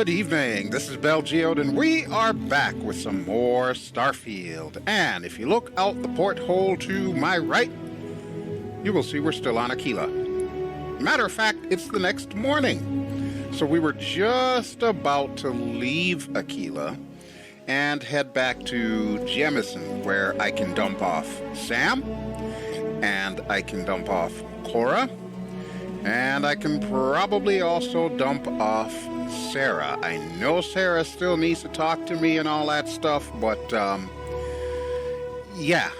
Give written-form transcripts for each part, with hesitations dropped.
Good evening, this is BelGeode, and we are back with some more Starfield. And if you look out the porthole to my right, you will see we're still on Aquila. Matter of fact, it's the next morning. So we were just about to leave Aquila and head back to Jemison, where I can dump off Sam, and I can dump off Cora, and I can probably also dump off Sarah. I know Sarah still needs to talk to me and all that stuff, but yeah,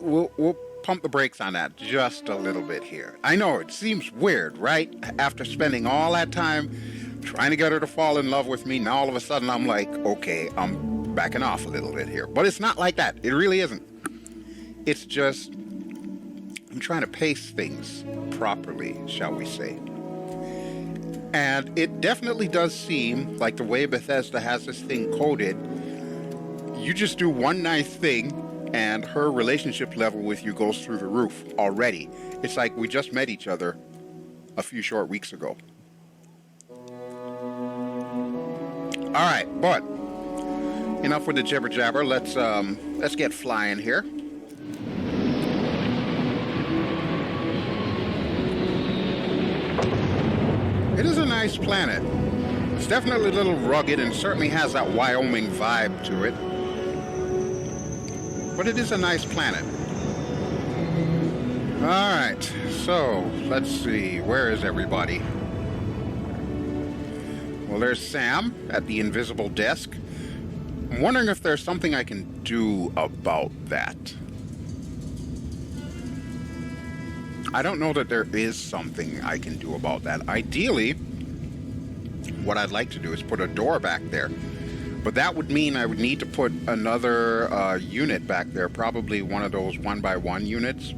we'll pump the brakes on that just a little bit here. I know it seems weird, right? After spending all that time trying to get her to fall in love with me, now all of a sudden I'm like, okay, I'm backing off a little bit here. But it's not like that. It really isn't. It's just I'm trying to pace things properly, shall we say. And it definitely does seem like the way Bethesda has this thing coded, you just do one nice thing and her relationship level with you goes through the roof already. It's like we just met each other a few short weeks ago. Alright, but enough with the jibber jabber. Let's get flying here. It is a nice planet. It's definitely a little rugged and certainly has that Wyoming vibe to it. But it is a nice planet. Alright, so let's see. Where is everybody? Well, there's Sam at the invisible desk. I'm wondering if there's something I can do about that. I don't know that there is something I can do about that. Ideally, what I'd like to do is put a door back there. But that would mean I would need to put another unit back there, probably one of those 1x1 units.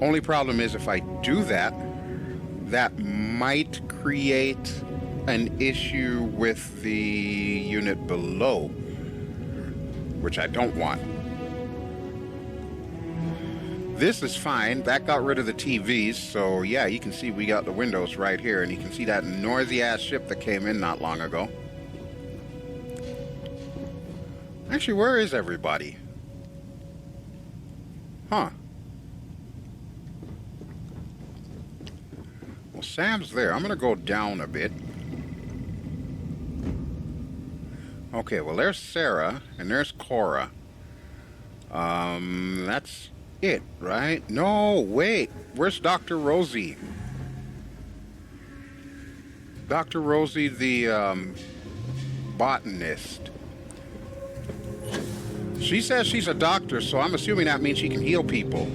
Only problem is if I do that, that might create an issue with the unit below, which I don't want. This is fine. That got rid of the TVs, so yeah, you can see we got the windows right here, and you can see that noisy-ass ship that came in not long ago. Actually, where is everybody? Huh. Well, Sam's there. I'm gonna go down a bit. Okay, well, there's Sarah, and there's Cora. That's it, right? No, wait. Where's Dr. Rosie? Dr. Rosie, the botanist. She says she's a doctor, so I'm assuming that means she can heal people.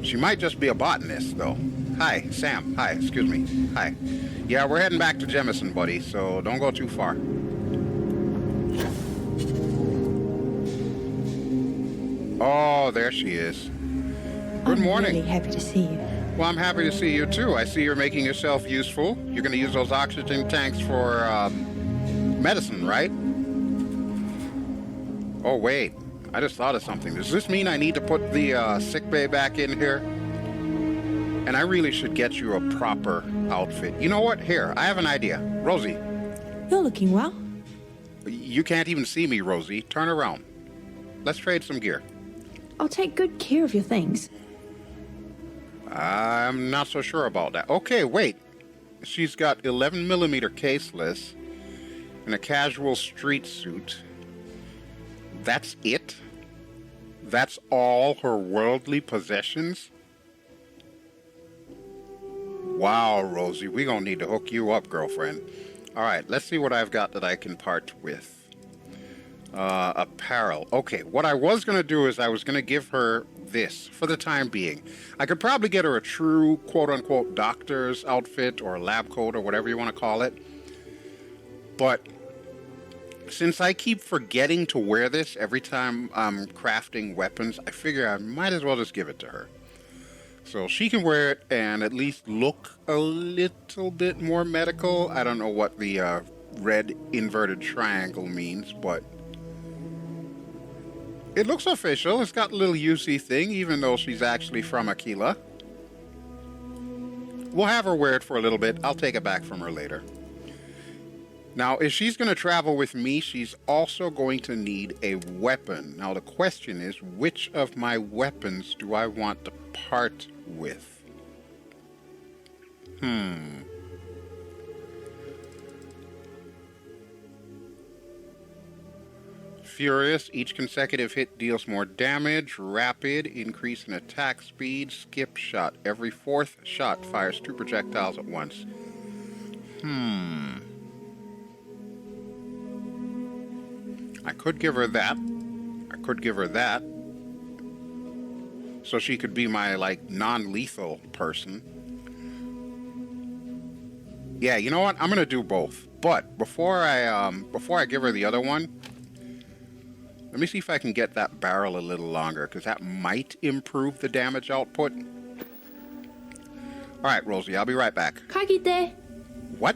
She might just be a botanist, though. Hi, Sam. Hi, excuse me. Hi. Yeah, we're heading back to Jemison, buddy, so don't go too far. Oh, there she is. Good morning. I'm really happy to see you. Well, I'm happy to see you, too. I see you're making yourself useful. You're going to use those oxygen tanks for medicine, right? Oh, wait. I just thought of something. Does this mean I need to put the sickbay back in here? And I really should get you a proper outfit. You know what? Here, I have an idea. Rosie. You're looking well. You can't even see me, Rosie. Turn around. Let's trade some gear. I'll take good care of your things. I'm not so sure about that. Okay, wait. She's got 11mm caseless and a casual street suit. That's it? That's all her worldly possessions? Wow, Rosie, we gonna need to hook you up, girlfriend. Alright, let's see what I've got that I can part with. Apparel. Okay, what I was going to do is I was going to give her this for the time being. I could probably get her a true quote-unquote doctor's outfit or lab coat or whatever you want to call it. But since I keep forgetting to wear this every time I'm crafting weapons, I figure I might as well just give it to her. So she can wear it and at least look a little bit more medical. I don't know what the red inverted triangle means, but it looks official. It's got a little UC thing, even though she's actually from Aquila. We'll have her wear it for a little bit. I'll take it back from her later. Now, if she's going to travel with me, she's also going to need a weapon. Now, the question is, which of my weapons do I want to part with? Furious, each consecutive hit deals more damage. Rapid, increase in attack speed. Skip shot, every fourth shot fires 2 projectiles at once. I could give her that. So she could be my, like, non-lethal person. Yeah, you know what? I'm gonna do both. But before I give her the other one, let me see if I can get that barrel a little longer, because that might improve the damage output. Alright, Rosie, I'll be right back. Kagite. What?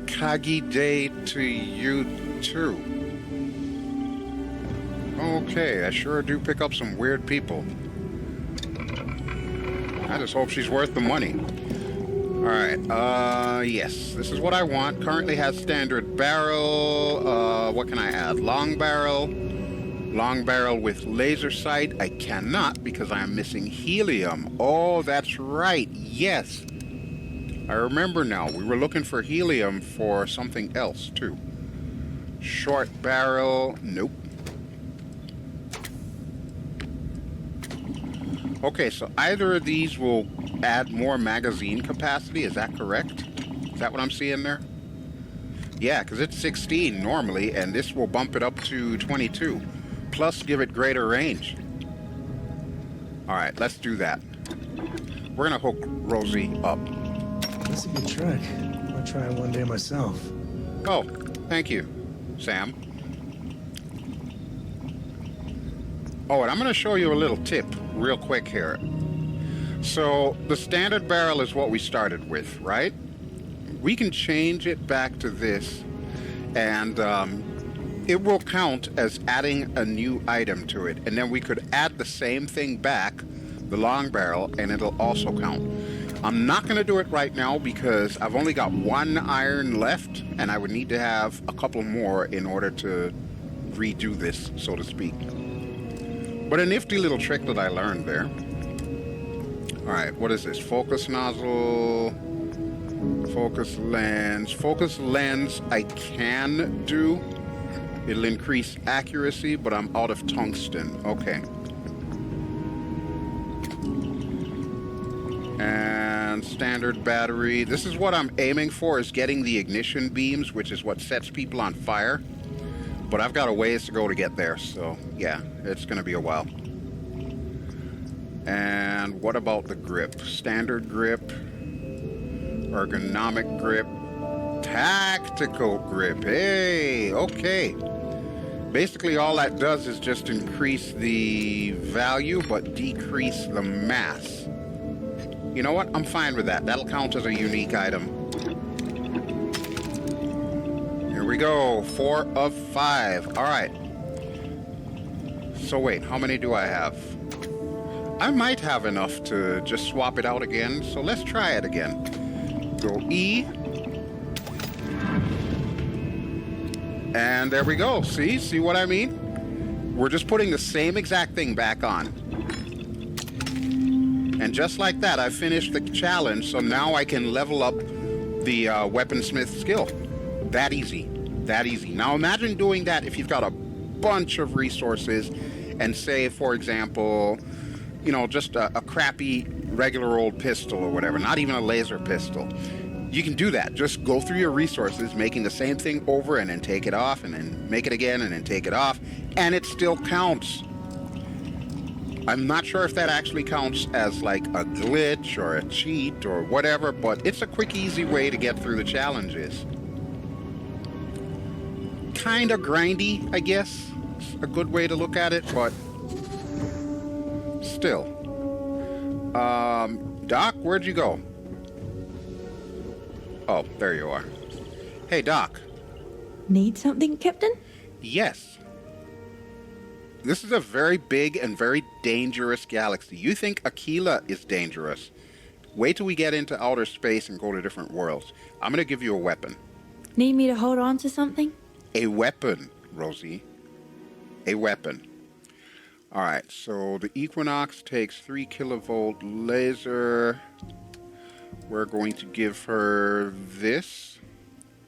Kagide to you too. Okay, I sure do pick up some weird people. I just hope she's worth the money. Alright, yes, this is what I want. Currently has standard barrel. What can I add? Long barrel. Long barrel with laser sight. I cannot because I am missing helium. Oh, that's right. Yes. I remember now. We were looking for helium for something else, too. Short barrel. Nope. Okay, so either of these will add more magazine capacity. Is that correct? Is that what I'm seeing there? Yeah, because it's 16 normally, and this will bump it up to 22. Plus, give it greater range. Alright, let's do that. We're going to hook Rosie up. That's a good trick. I'll try it one day myself. Oh, thank you, Sam. Oh, and I'm going to show you a little tip real quick here. So, the standard barrel is what we started with, right? We can change it back to this, and it will count as adding a new item to it. And then we could add the same thing back, the long barrel, and it'll also count. I'm not going to do it right now because I've only got 1 iron left, and I would need to have a couple more in order to redo this, so to speak. But a nifty little trick that I learned there. Alright, what is this? Focus nozzle, focus lens. Focus lens I can do. It'll increase accuracy, but I'm out of tungsten. Okay. And standard battery. This is what I'm aiming for, is getting the ignition beams, which is what sets people on fire. But I've got a ways to go to get there, so yeah, it's going to be a while. And what about the grip? Standard grip, ergonomic grip, tactical grip. Hey, okay. Basically all that does is just increase the value but decrease the mass. You know what? I'm fine with that. That'll count as a unique item. Here we go. 4 of 5. All right. So wait, how many do I have? I might have enough to just swap it out again, so let's try it again. Go E. And there we go. See what I mean? We're just putting the same exact thing back on. And just like that, I finished the challenge, so now I can level up the weaponsmith skill. That easy. That easy. Now imagine doing that if you've got a bunch of resources and say, for example, you know, just a crappy regular old pistol or whatever, not even a laser pistol. You can do that. Just go through your resources, making the same thing over and then take it off and then make it again and then take it off, and it still counts. I'm not sure if that actually counts as like a glitch or a cheat or whatever, but it's a quick, easy way to get through the challenges. Kind of grindy, I guess. It's a good way to look at it, but still. Doc, where'd you go? Oh, there you are. Hey, Doc. Need something, Captain? Yes. This is a very big and very dangerous galaxy. You think Aquila is dangerous. Wait till we get into outer space and go to different worlds. I'm going to give you a weapon. Need me to hold on to something? A weapon, Rosie. A weapon. Alright, so the Equinox takes 3 kilovolt laser. We're going to give her this,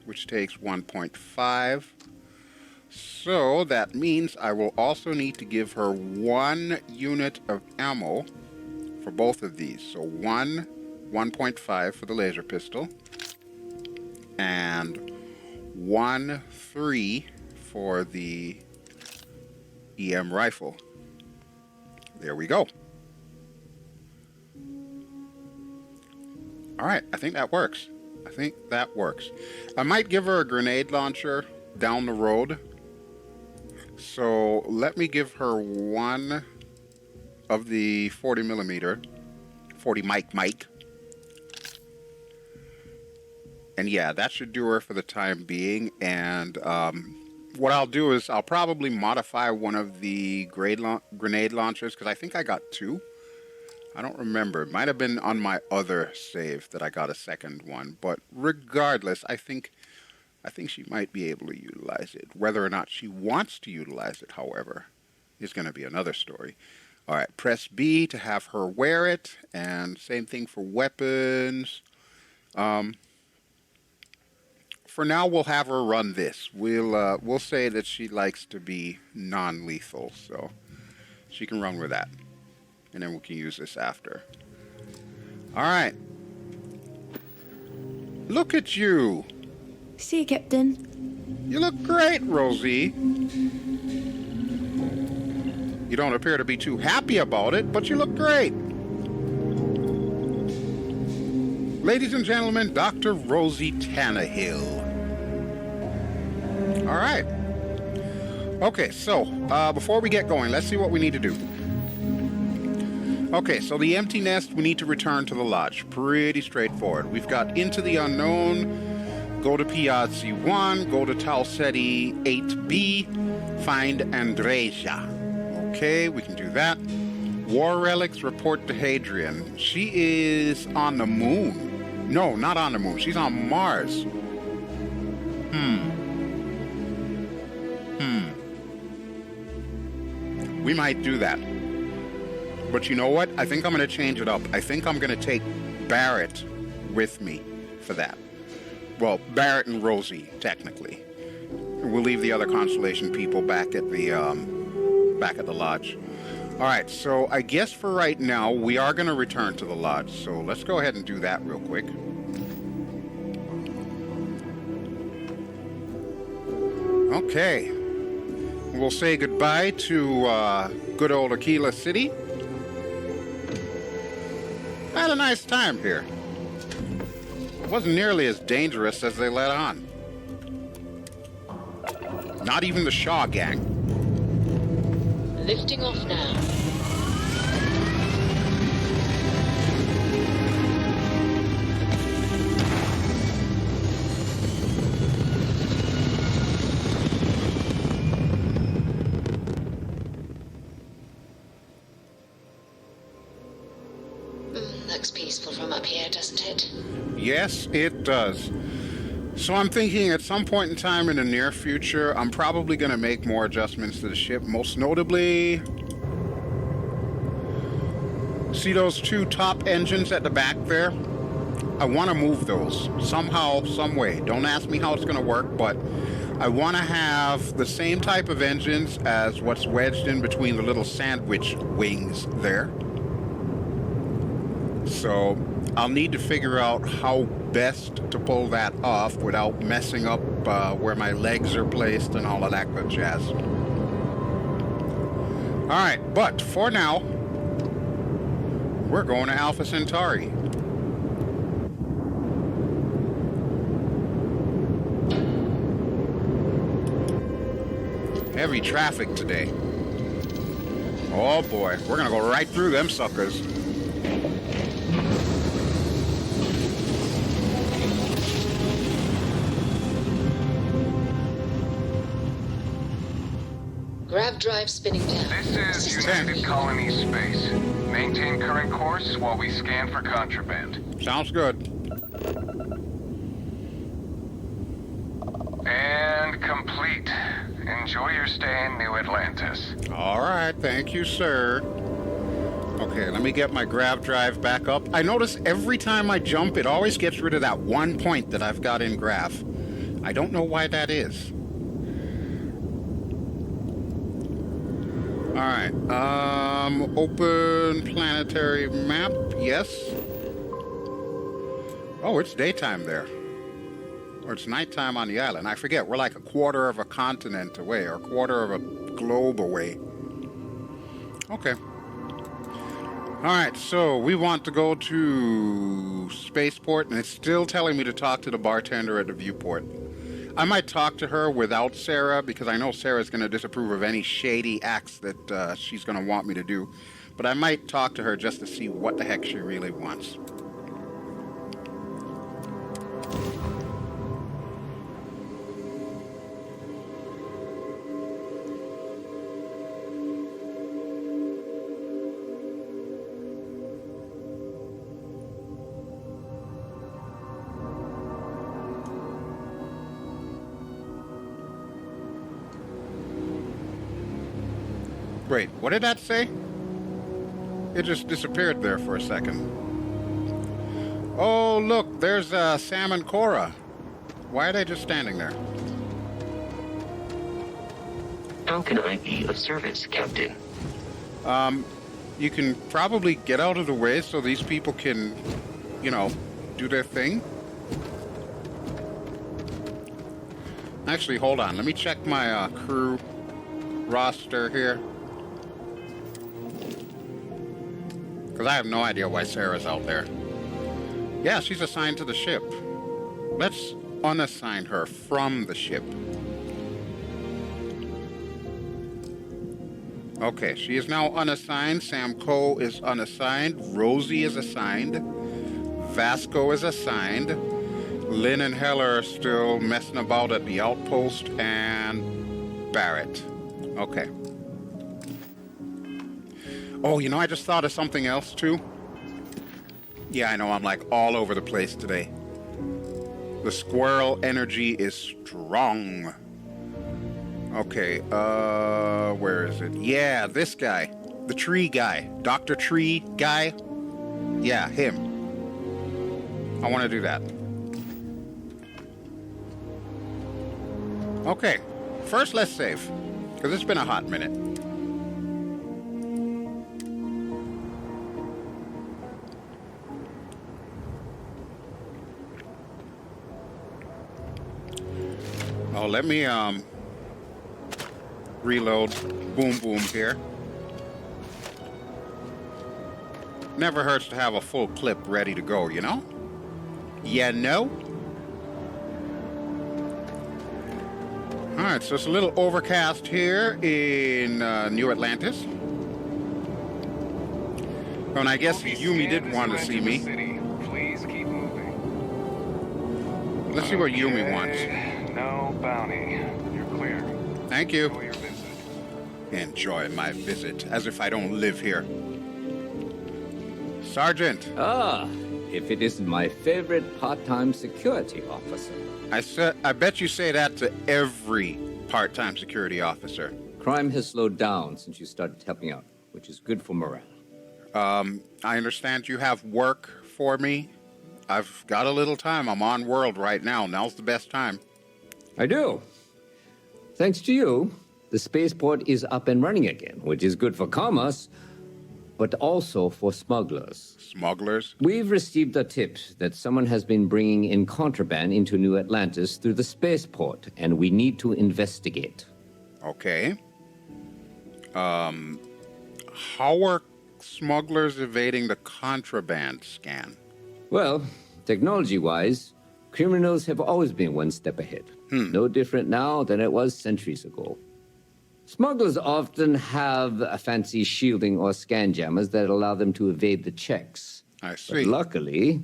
which takes 1.5. So that means I will also need to give her 1 unit of ammo for both of these. So 1.5 for the laser pistol, and 1.3 for the EM rifle. There we go. Alright, I think that works. I might give her a grenade launcher down the road. So let me give her 1 of the 40 mic. And yeah, that should do her for the time being. And what I'll do is I'll probably modify one of the grenade launchers, because I think I got 2. I don't remember. It might have been on my other save that I got a second one. But regardless, I think she might be able to utilize it. Whether or not she wants to utilize it, however, is going to be another story. All right, press B to have her wear it, and same thing for weapons. For now, we'll have her run this. We'll say that she likes to be non-lethal, so she can run with that, and then we can use this after. All right. Look at you. See you, Captain. You look great, Rosie. You don't appear to be too happy about it, but you look great. Ladies and gentlemen, Dr. Rosie Tannehill. All right. Okay, so before we get going, let's see what we need to do. Okay, so the empty nest, we need to return to the lodge. Pretty straightforward. We've got Into the Unknown, go to Piazzi 1, go to Talseti 8B, find Andreja. Okay, we can do that. War Relics, report to Hadrian. She is on the moon. No, not on the moon. She's on Mars. We might do that. But you know what? I think I'm going to change it up. I think I'm going to take Barrett with me for that. Well, Barrett and Rosie, technically. We'll leave the other Constellation people back at the lodge. All right, so I guess for right now, we are going to return to the lodge. So let's go ahead and do that real quick. Okay. We'll say goodbye to good old Aquila City. I had a nice time here. It wasn't nearly as dangerous as they let on. Not even the Shaw gang. Lifting off now. Looks peaceful from up here, doesn't it? Yes, it does. So I'm thinking at some point in time in the near future, I'm probably going to make more adjustments to the ship. Most notably, see those 2 top engines at the back there? I want to move those somehow, some way. Don't ask me how it's going to work, but I want to have the same type of engines as what's wedged in between the little sandwich wings there. So I'll need to figure out how best to pull that off without messing up where my legs are placed and all of that good jazz. All right, but for now, we're going to Alpha Centauri. Heavy traffic today. Oh boy, we're gonna go right through them suckers. Grav drive spinning down. This is United Colony Space. Maintain current course while we scan for contraband. Sounds good. And complete. Enjoy your stay in New Atlantis. All right, thank you, sir. Okay, let me get my grav drive back up. I notice every time I jump, it always gets rid of that 1 point that I've got in grav. I don't know why that is. All right, open planetary map, yes. Oh, it's daytime there. Or it's nighttime on the island. I forget, we're like a quarter of a continent away, or a quarter of a globe away. Okay. Alright, so we want to go to Spaceport, and it's still telling me to talk to the bartender at the viewport. I might talk to her without Sarah, because I know Sarah's going to disapprove of any shady acts that she's going to want me to do. But I might talk to her just to see what the heck she really wants. Wait, what did that say? It just disappeared there for a second. Oh, look, there's Sam and Cora. Why are they just standing there? How can I be of service, Captain? You can probably get out of the way so these people can, you know, do their thing. Actually, hold on. Let me check my crew roster here. Because I have no idea why Sarah's out there. Yeah, she's assigned to the ship. Let's unassign her from the ship. Okay, she is now unassigned. Sam Coe is unassigned. Rosie is assigned. Vasco is assigned. Lynn and Heller are still messing about at the outpost. And Barrett. Okay. Oh, you know, I just thought of something else, too. Yeah, I know, I'm like all over the place today. The squirrel energy is strong. Okay, where is it? Yeah, this guy. The tree guy. Dr. Tree guy. Yeah, him. I want to do that. Okay, first let's save. Because it's been a hot minute. Oh, let me, reload Boom Boom here. Never hurts to have a full clip ready to go, you know? You know? Alright, so it's a little overcast here in New Atlantis. Oh, and I guess Yumi did want to see me. Please keep moving. Let's see what Yumi wants. No bounty. You're clear. Thank you. Enjoy your visit. Enjoy my visit, as if I don't live here. Sergeant, Ah, if it isn't my favorite part-time security officer. I bet you say that to every part-time security officer. Crime has slowed down since you started helping out, which is good for morale. I understand you have work for me. I've got a little time. I'm on world right now. Now's the best time. I do. Thanks to you, the spaceport is up and running again, which is good for commerce, but also for smugglers. Smugglers? We've received a tip that someone has been bringing in contraband into New Atlantis through the spaceport, and we need to investigate. Okay. How are smugglers evading the contraband scan? Well, technology-wise, criminals have always been one step ahead. No different now than it was centuries ago. Smugglers often have a fancy shielding or scan jammers that allow them to evade the checks. I see. But luckily,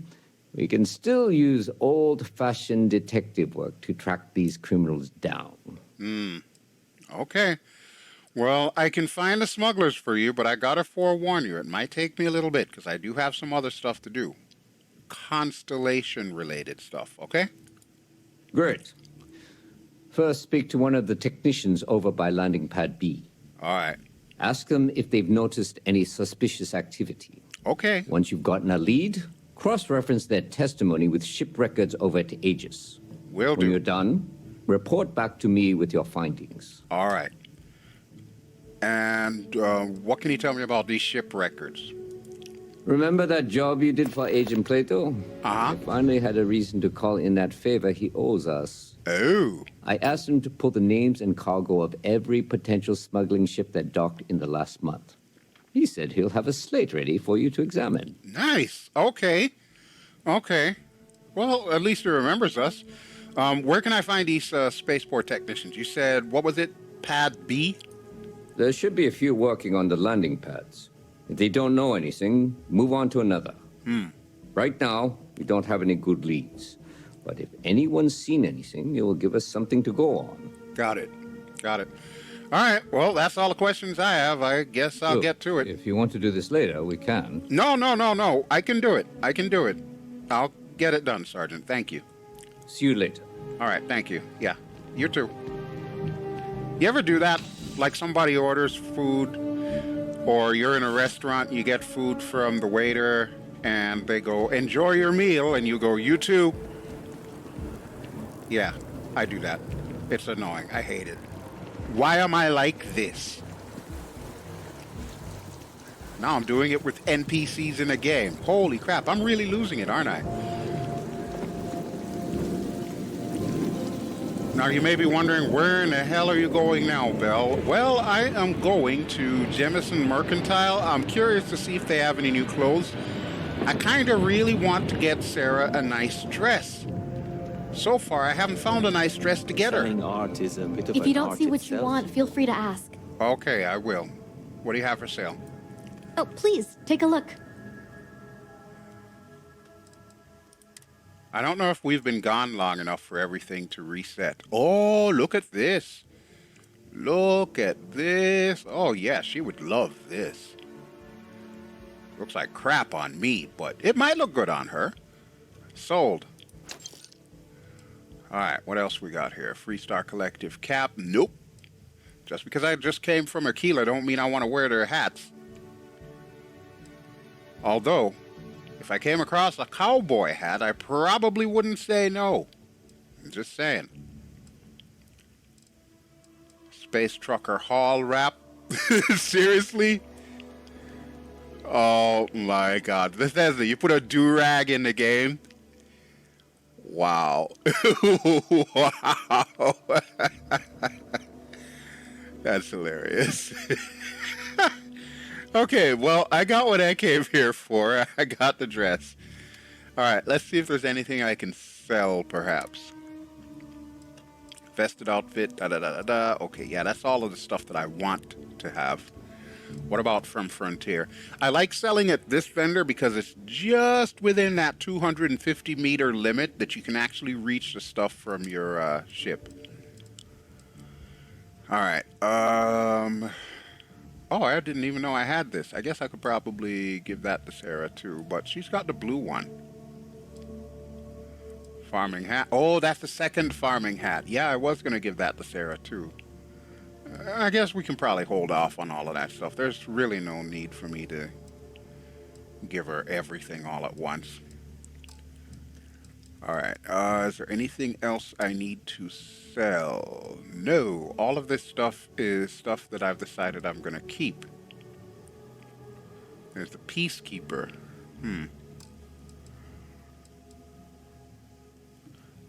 we can still use old-fashioned detective work to track these criminals down. Okay. Well, I can find the smugglers for you, but I gotta forewarn you, it might take me a little bit, because I do have some other stuff to do. Constellation-related stuff, okay? Great. First, speak to one of the technicians over by landing pad B. All right. Ask them if they've noticed any suspicious activity. Okay. Once you've gotten a lead, cross-reference their testimony with ship records over at Aegis. Will do. When you're done, report back to me with your findings. All right. And what can you tell me about these ship records? Remember that job you did for Agent Plato? Uh-huh. I finally had a reason to call in that favor he owes us. Oh. I asked him to pull the names and cargo of every potential smuggling ship that docked in the last month. He said he'll have a slate ready for you to examine. Nice. Okay. Okay. Well, at least he remembers us. Where can I find these spaceport technicians? You said, what was it? Pad B? There should be a few working on the landing pads. If they don't know anything, move on to another. Right now, we don't have any good leads. But if anyone's seen anything, it will give us something to go on. Got it. Got it. All right. Well, that's all the questions I have. I guess I'll Look, get to it. If you want to do this later, we can. No. I can do it. I can do it. I'll get it done, Sergeant. Thank you. See you later. All right. Thank you. Yeah. You too. You ever do that? Like somebody orders food, or you're in a restaurant and you get food from the waiter, and they go, enjoy your meal, and you go, you too. Yeah, I do that. It's annoying. I hate it. Why am I like this? Now I'm doing it with NPCs in a game. Holy crap, I'm really losing it, aren't I? Now you may be wondering, where in the hell are you going now, Belle? Well, I am going to Jemison Mercantile. I'm curious to see if they have any new clothes. I kind of really want to get Sarah a nice dress. So far, I haven't found a nice dress to get her. Selling art is a bit of If an you don't art see what you itself. want, feel free to ask. Okay, I will. What do you have for sale? Oh, please, take a look. I don't know if we've been gone long enough for everything to reset. Oh, look at this. Look at this. Oh, yeah, she would love this. Looks like crap on me, but it might look good on her. Sold. All right, what else we got here? Freestar Collective cap. Nope. Just because I just came from Aquila don't mean I want to wear their hats. Although, if I came across a cowboy hat, I probably wouldn't say no. I'm just saying. Space Trucker Hall wrap. Seriously? Oh my god. Bethesda, you put a do-rag in the game? Wow. Wow. That's hilarious. Okay, well, I got what I came here for. I got the dress. All right, let's see if there's anything I can sell, perhaps. Vested outfit, da-da-da-da-da. Okay, yeah, that's all of the stuff that I want to have. What about from Frontier? I like selling at this vendor because it's just within that 250-meter limit that you can actually reach the stuff from your ship. All right. Oh, I didn't even know I had this. I guess I could probably give that to Sarah, too. But she's got the blue one. Farming hat. Oh, that's the second farming hat. Yeah, I was going to give that to Sarah, too. I guess we can probably hold off on all of that stuff. There's really no need for me to give her everything all at once. All right. Is there anything else I need to sell? No. All of this stuff is stuff that I've decided I'm going to keep. There's the Peacekeeper.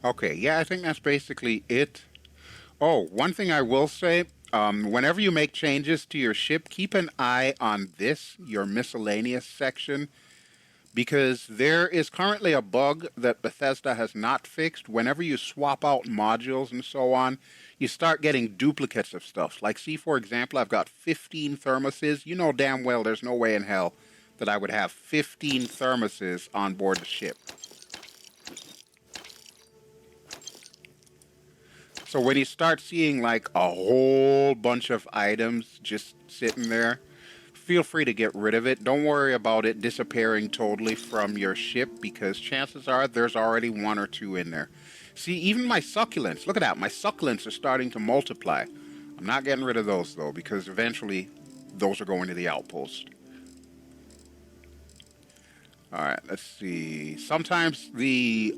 Okay. Yeah, I think that's basically it. Oh, one thing I will say, whenever you make changes to your ship, keep an eye on this, your miscellaneous section, because there is currently a bug that Bethesda has not fixed. Whenever you swap out modules and so on, you start getting duplicates of stuff. Like, see, for example, I've got 15 thermoses. You know damn well there's no way in hell that I would have 15 thermoses on board the ship. So when you start seeing like a whole bunch of items just sitting there, feel free to get rid of it. Don't worry about it disappearing totally from your ship, because chances are there's already one or two in there. See, even my succulents, look at that, my succulents are starting to multiply. I'm not getting rid of those though, because eventually those are going to the outpost. Alright, let's see. Sometimes the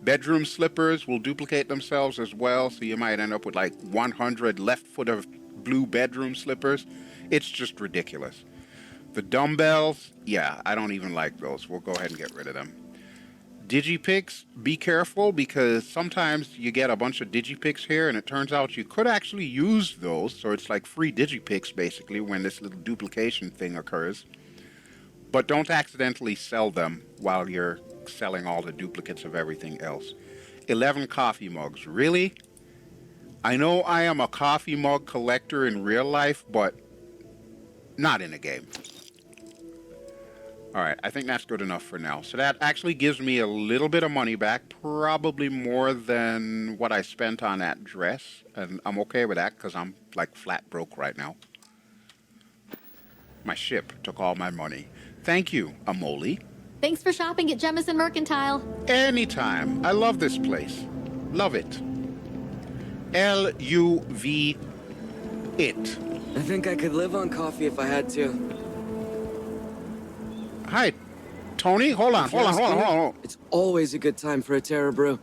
bedroom slippers will duplicate themselves as well, so you might end up with like 100 left foot of blue bedroom slippers. It's just ridiculous. The dumbbells, yeah, I don't even like those. We'll go ahead and get rid of them. Digipicks, be careful, because sometimes you get a bunch of digipicks here and it turns out you could actually use those, so it's like free digipicks basically when this little duplication thing occurs. But don't accidentally sell them while you're selling all the duplicates of everything else. 11 coffee mugs. Really? I know I am a coffee mug collector in real life, but not in a game. Alright, I think that's good enough for now. So that actually gives me a little bit of money back, probably more than what I spent on that dress. And I'm okay with that because I'm like flat broke right now. My ship took all my money. Thank you, Amoli. Thanks for shopping at Jemison Mercantile. Anytime. I love this place. Love it. L-U-V it. I think I could live on coffee if I had to. Hi, Tony. Hold on. It's always a good time for a Terra Brew.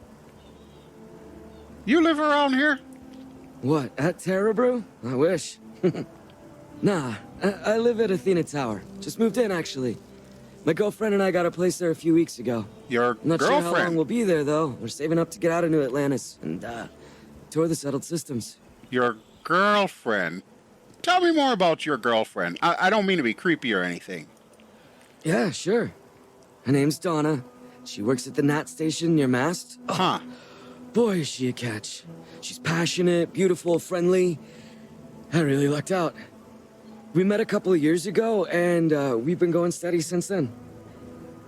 You live around here? What, at Terra Brew? I wish. Nah, I live at Athena Tower. Just moved in, actually. My girlfriend and I got a place there a few weeks ago. Your Not girlfriend? sure how long we'll be there, though. We're saving up to get out of New Atlantis and, tour the settled systems. Your girlfriend? Tell me more about your girlfriend. I don't mean to be creepy or anything. Yeah, sure. Her name's Donna. She works at the Nat station near Mast. Huh. Boy, is she a catch. She's passionate, beautiful, friendly. I really lucked out. We met a couple of years ago, and we've been going steady since then.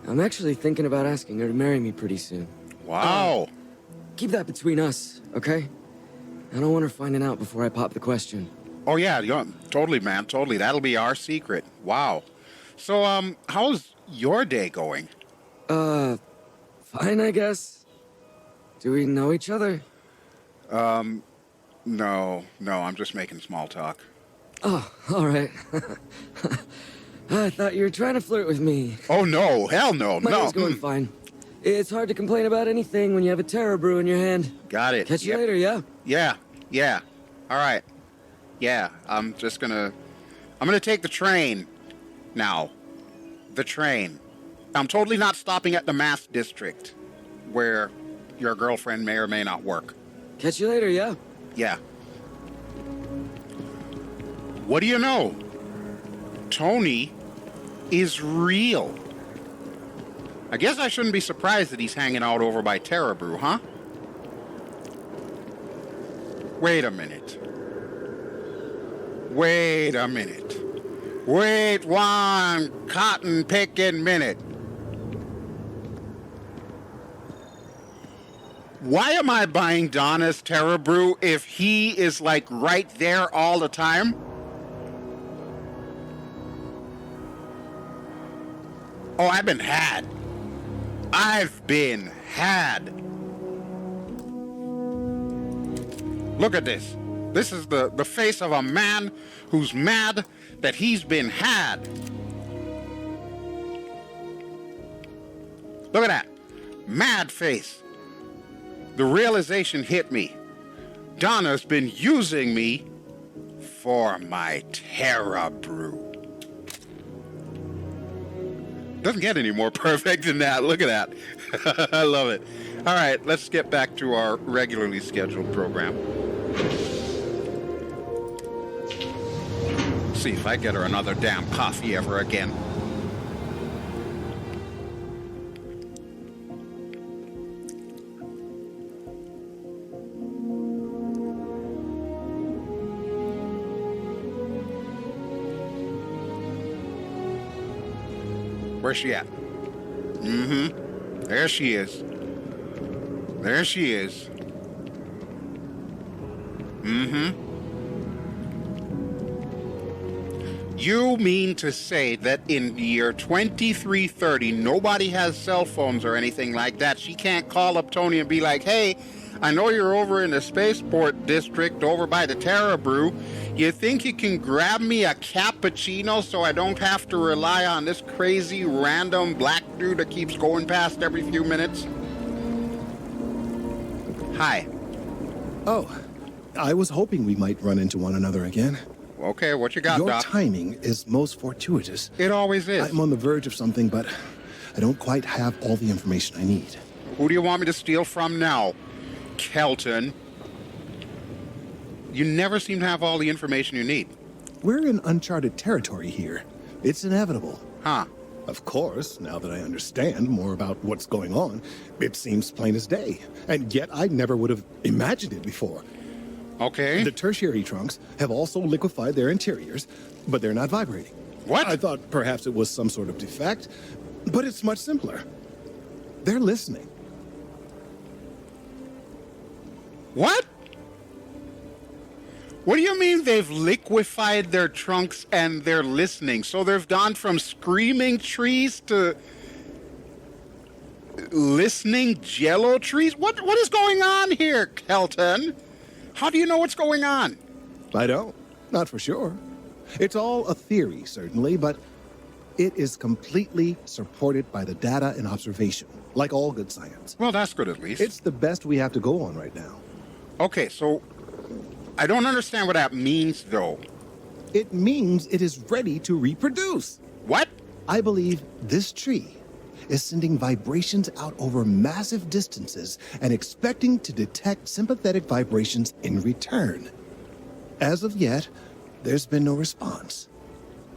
I'm actually thinking about asking her to marry me pretty soon. Wow. Keep that between us, okay? I don't want her finding out before I pop the question. Oh, yeah, totally, man. Totally. That'll be our secret. Wow. So, how's your day going? Fine, I guess. Do we know each other? No, I'm just making small talk. Oh, all right. I thought you were trying to flirt with me. Oh, no, hell no, My day's going fine. It's hard to complain about anything when you have a Terra Brew in your hand. Got it. Catch you later, yeah? Yeah. All right. Yeah, I'm gonna take the train now. The train. I'm totally not stopping at the Mass District, where your girlfriend may or may not work. Catch you later, yeah? Yeah. What do you know? Tony is real. I guess I shouldn't be surprised that he's hanging out over by Terra Brew, huh? Wait a minute. Wait one cotton-picking minute. Why am I buying Donna's Terra Brew if he is, like, right there all the time? Oh, I've been had. Look at this. This is the face of a man who's mad that he's been had. Look at that. Mad face. The realization hit me. Donna's been using me for my Terra Brew. Doesn't get any more perfect than that. Look at that. I love it. All right, let's get back to our regularly scheduled program. See if I get her another damn coffee ever again. Where's she at? There she is. There she is. You mean to say that in the year 2330, nobody has cell phones or anything like that? She can't call up Tony and be like, hey, I know you're over in the spaceport district over by the Terra Brew. You think you can grab me a cappuccino so I don't have to rely on this crazy random black dude that keeps going past every few minutes? Hi. Oh, I was hoping we might run into one another again. Okay, what you got, Your Doc? timing is most fortuitous. It always is. I'm on the verge of something, but I don't quite have all the information I need. Who do you want me to steal from now, Kelton? You never seem to have all the information you need. We're in uncharted territory here. It's inevitable. Huh. Of course, now that I understand more about what's going on, it seems plain as day. And yet I never would have imagined it before. Okay. The tertiary trunks have also liquefied their interiors, but they're not vibrating. What? I thought perhaps it was some sort of defect, but it's much simpler. They're listening. What? What do you mean they've liquefied their trunks and they're listening? So they've gone from screaming trees to listening jello trees? What is going on here, Kelton? How do you know what's going on? I don't. Not for sure. It's all a theory, certainly, but it is completely supported by the data and observation, like all good science. Well, that's good at least. It's the best we have to go on right now. Okay, so I don't understand what that means, though. It means it is ready to reproduce. What? I believe this tree is sending vibrations out over massive distances and expecting to detect sympathetic vibrations in return. As of yet, there's been no response.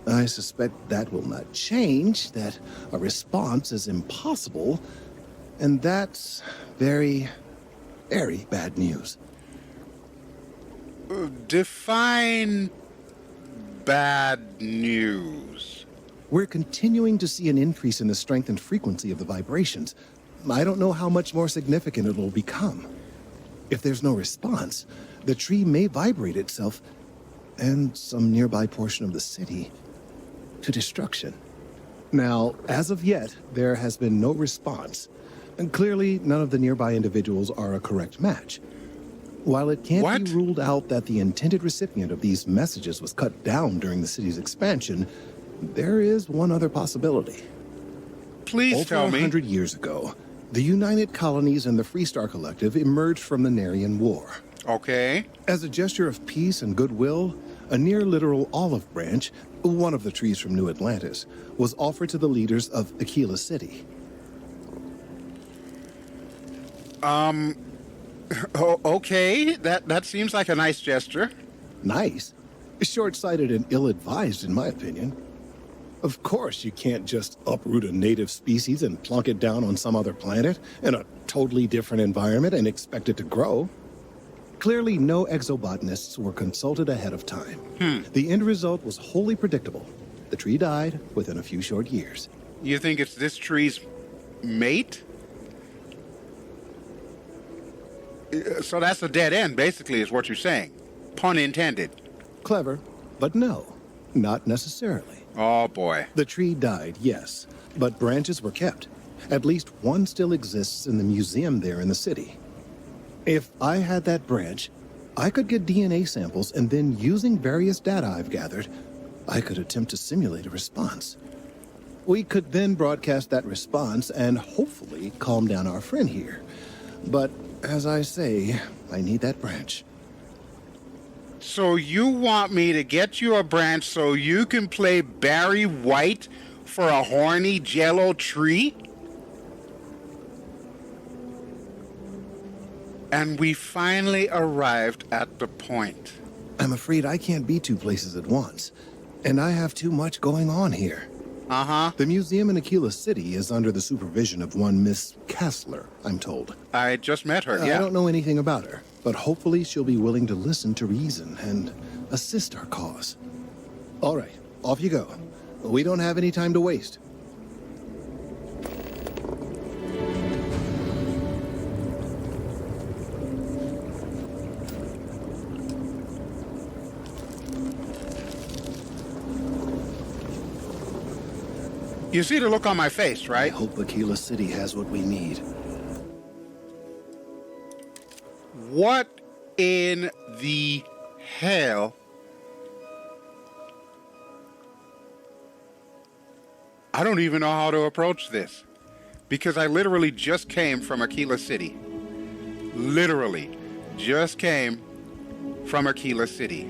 I suspect that will not change, that a response is impossible, and that's very, very bad news. Define bad news. We're continuing to see an increase in the strength and frequency of the vibrations. I don't know how much more significant it'll become. If there's no response, the tree may vibrate itself and some nearby portion of the city to destruction. Now, as of yet, there has been no response. And clearly, none of the nearby individuals are a correct match. While it can't be ruled out that the intended recipient of these messages was cut down during the city's expansion, there is one other possibility. Please tell me. Over 100 years ago, the United Colonies and the Freestar Collective emerged from the Narration War. Okay. As a gesture of peace and goodwill, a near-literal olive branch, one of the trees from New Atlantis, was offered to the leaders of Aquila City. Okay, that seems like a nice gesture. Nice? Short-sighted and ill-advised, in my opinion. Of course, you can't just uproot a native species and plunk it down on some other planet in a totally different environment and expect it to grow. Clearly, no exobotanists were consulted ahead of time. The end result was wholly predictable. The tree died within a few short years. You think it's this tree's mate? So that's a dead end, basically, is what you're saying. Pun intended. Clever, but no, not necessarily. Oh, boy. The tree died, yes, but branches were kept. At least one still exists in the museum there in the city. If I had that branch, I could get DNA samples, and then using various data I've gathered, I could attempt to simulate a response. We could then broadcast that response and hopefully calm down our friend here. But as I say, I need that branch. So you want me to get you a branch so you can play Barry White for a horny jello tree? And we finally arrived at the point. I'm afraid I can't be two places at once, and I have too much going on here. Uh-huh. The museum in Aquila City is under the supervision of one Miss Kassler, I'm told. I just met her, yeah. I don't know anything about her, but hopefully she'll be willing to listen to reason and assist our cause. All right, off you go. We don't have any time to waste. You see the look on my face, I right? hope Aquila City has what we need. What in the hell? I don't even know how to approach this. Because I literally just came from Aquila City. Literally just came from Aquila City.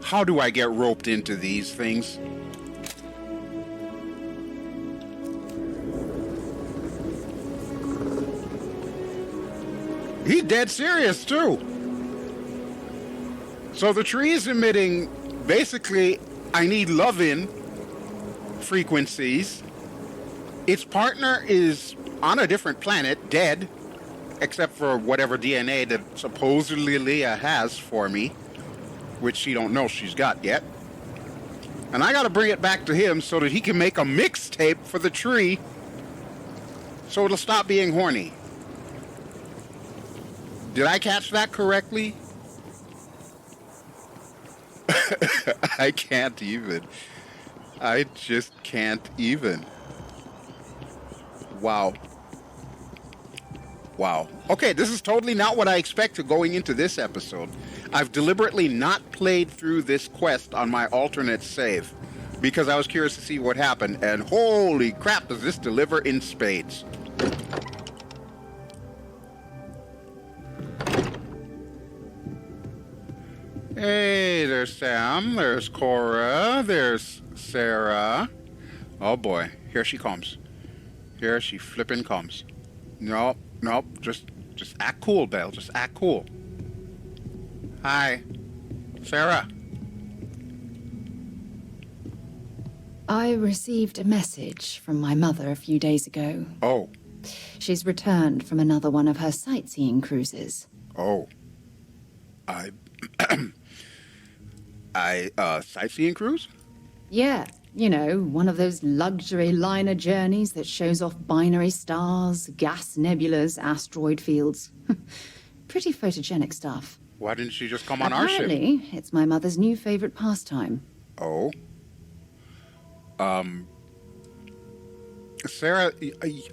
How do I get roped into these things? He's dead serious too. So the tree is emitting, basically, I need love-in frequencies. Its partner is on a different planet, dead, except for whatever DNA that supposedly Leah has for me, which she don't know she's got yet. And I gotta bring it back to him so that he can make a mixtape for the tree so it'll stop being horny. Did I catch that correctly? I can't even. I just can't even. Wow. Wow. Okay, this is totally not what I expected going into this episode. I've deliberately not played through this quest on my alternate save because I was curious to see what happened, and holy crap, does this deliver in spades. Hey, there's Sam, there's Cora, there's Sarah. Oh boy, here she comes. Here she flippin' comes. Nope, just act cool, Belle, just act cool. Hi, Sarah. I received a message from my mother a few days ago. Oh. She's returned from another one of her sightseeing cruises. Oh. Sightseeing cruise? Yeah, you know, one of those luxury liner journeys that shows off binary stars, gas nebulas, asteroid fields. Pretty photogenic stuff. Why didn't she just come on our ship? Apparently, it's my mother's new favorite pastime. Oh. Sarah,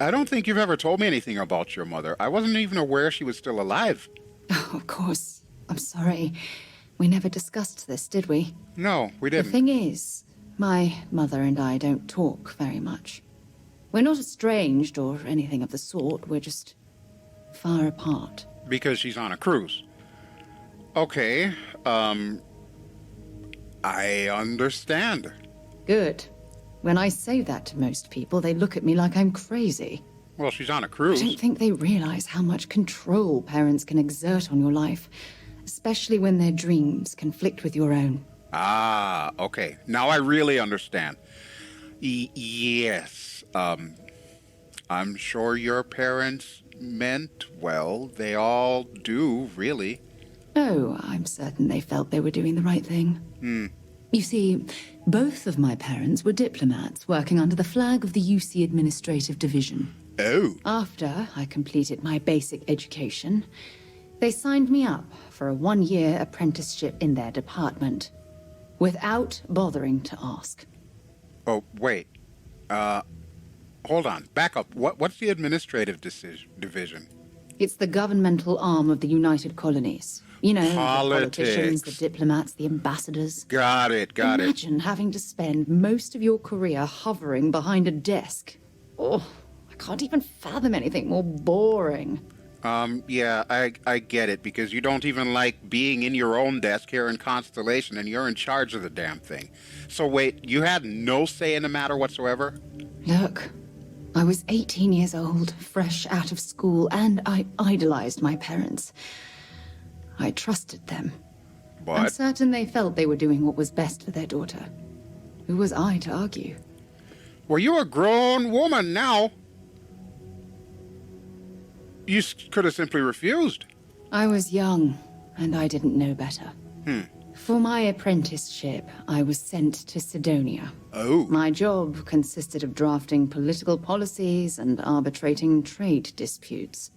I don't think you've ever told me anything about your mother. I wasn't even aware she was still alive. Oh, of course. I'm sorry. We never discussed this, did we? No, we didn't. The thing is, my mother and I don't talk very much. We're not estranged or anything of the sort. We're just far apart. Because she's on a cruise. Okay, I understand. Good. When I say that to most people, they look at me like I'm crazy. Well, she's on a cruise. I don't think they realize how much control parents can exert on your life, especially when their dreams conflict with your own. Ah, okay. Now I really understand. Yes. I'm sure your parents meant well. They all do, really. Oh, I'm certain they felt they were doing the right thing. You see, both of my parents were diplomats working under the flag of the UC Administrative Division. Oh. After I completed my basic education, they signed me up for a one-year apprenticeship in their department, without bothering to ask. Oh, wait. Hold on. Back up. What's the administrative division? It's the governmental arm of the United Colonies. You know, Politics. The politicians, the diplomats, the ambassadors. Got it. Imagine having to spend most of your career hovering behind a desk. Oh, I can't even fathom anything more boring. Yeah, I get it, because you don't even like being in your own desk here in Constellation, and you're in charge of the damn thing. So wait, you had no say in the matter whatsoever? Look, I was 18 years old, fresh out of school, and I idolized my parents. I trusted them. But I'm certain they felt they were doing what was best for their daughter. Who was I to argue? well, you're a grown woman now. You could have simply refused. I was young, and I didn't know better. For my apprenticeship, I was sent to Sidonia. Oh. My job consisted of drafting political policies and arbitrating trade disputes.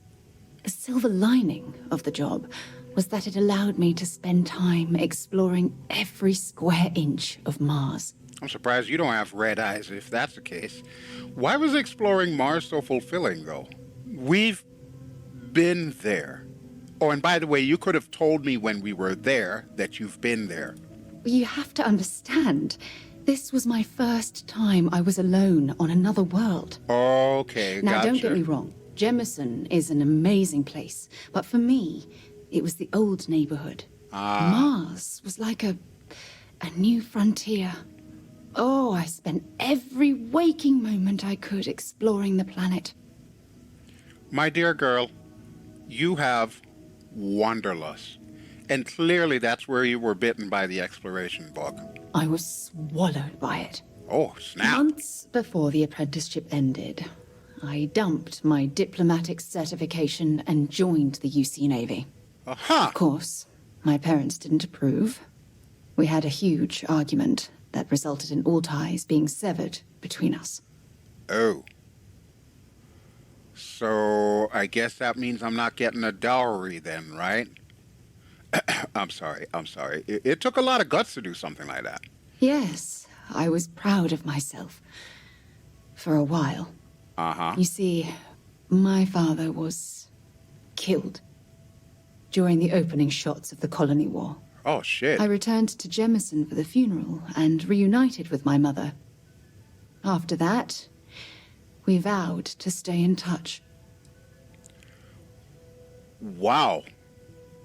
The silver lining of the job was that it allowed me to spend time exploring every square inch of Mars. I'm surprised you don't have red eyes if that's the case. Why was exploring Mars so fulfilling, though? We've been there. Oh, and by the way, you could have told me when we were there that you've been there. You have to understand, this was my first time I was alone on another world. Okay, Now, gotcha. don't get me wrong. Jemison is an amazing place, but for me, it was the old neighborhood. Mars was like a new frontier. Oh, I spent every waking moment I could exploring the planet. My dear girl, you have wanderlust. And clearly that's where you were bitten by the exploration bug. I was swallowed by it. Oh, snap. Months before the apprenticeship ended, I dumped my diplomatic certification and joined the UC Navy. Aha! Of course, my parents didn't approve. We had a huge argument that resulted in all ties being severed between us. Oh. So, I guess that means I'm not getting a dowry then, right? I'm sorry. It took a lot of guts to do something like that. Yes, I was proud of myself. For a while. Uh-huh. You see, my father was killed during the opening shots of the Colony War. Oh, shit. I returned to Jemison for the funeral and reunited with my mother. After that, we vowed to stay in touch. Wow.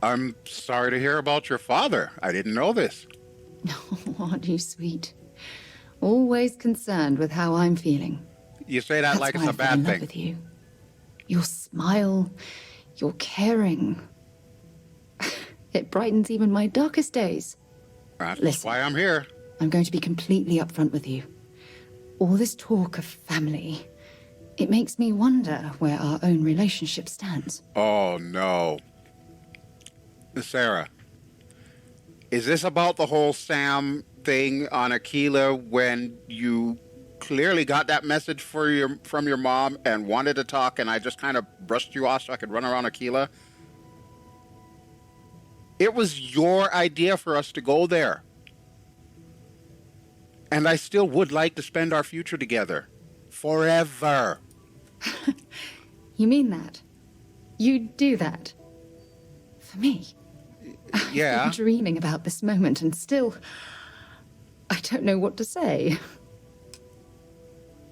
I'm sorry to hear about your father. I didn't know this. Oh, aren't you sweet? Always concerned with how I'm feeling. You say that like it's a That's why I fell bad in love thing. with you. Your smile, your caring. It brightens even my darkest days. That's Listen. why I'm here. I'm going to be completely upfront with you. All this talk of family, it makes me wonder where our own relationship stands. Oh, no. Sarah, is this about the whole Sam thing on Aquila when you clearly got that message from your mom and wanted to talk and I just kind of brushed you off so I could run around Aquila? It was your idea for us to go there. And I still would like to spend our future together. Forever. You mean that? You'd do that? For me? Yeah. I've been dreaming about this moment and still... I don't know what to say.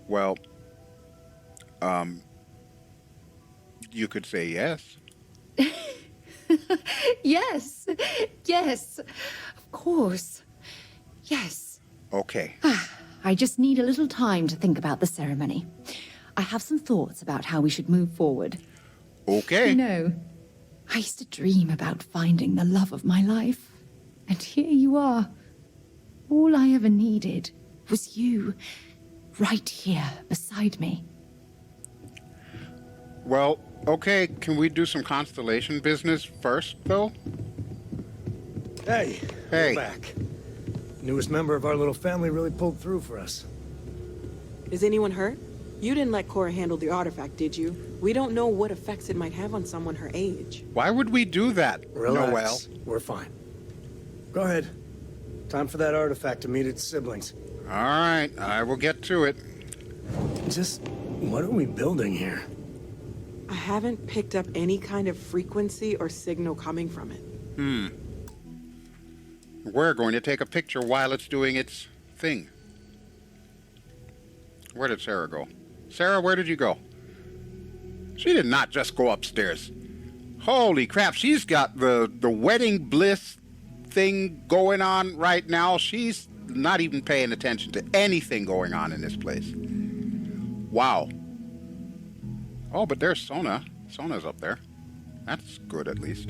Well, you could say yes. Yes! Yes! Of course. Yes. Okay. I just need a little time to think about the ceremony. I have some thoughts about how we should move forward. Okay. You know, I used to dream about finding the love of my life. And here you are. All I ever needed was you, right here beside me. Well, okay, can we do some constellation business first, though? Hey, Hey. we're back. Newest member of our little family really pulled through for us. Is anyone hurt? You didn't let Cora handle the artifact, did you? We don't know what effects it might have on someone her age. Why would we do that, Relax. Noel? We're fine. Go ahead. Time for that artifact to meet its siblings. All right, I will get to it. Just, what are we building here? I haven't picked up any kind of frequency or signal coming from it. We're going to take a picture while it's doing its thing. Where did Sarah go? Sarah, where did you go? She did not just go upstairs. Holy crap, she's got the wedding bliss thing going on right now. She's not even paying attention to anything going on in this place. Wow. Oh, but there's Sona. Sona's up there. That's good, at least.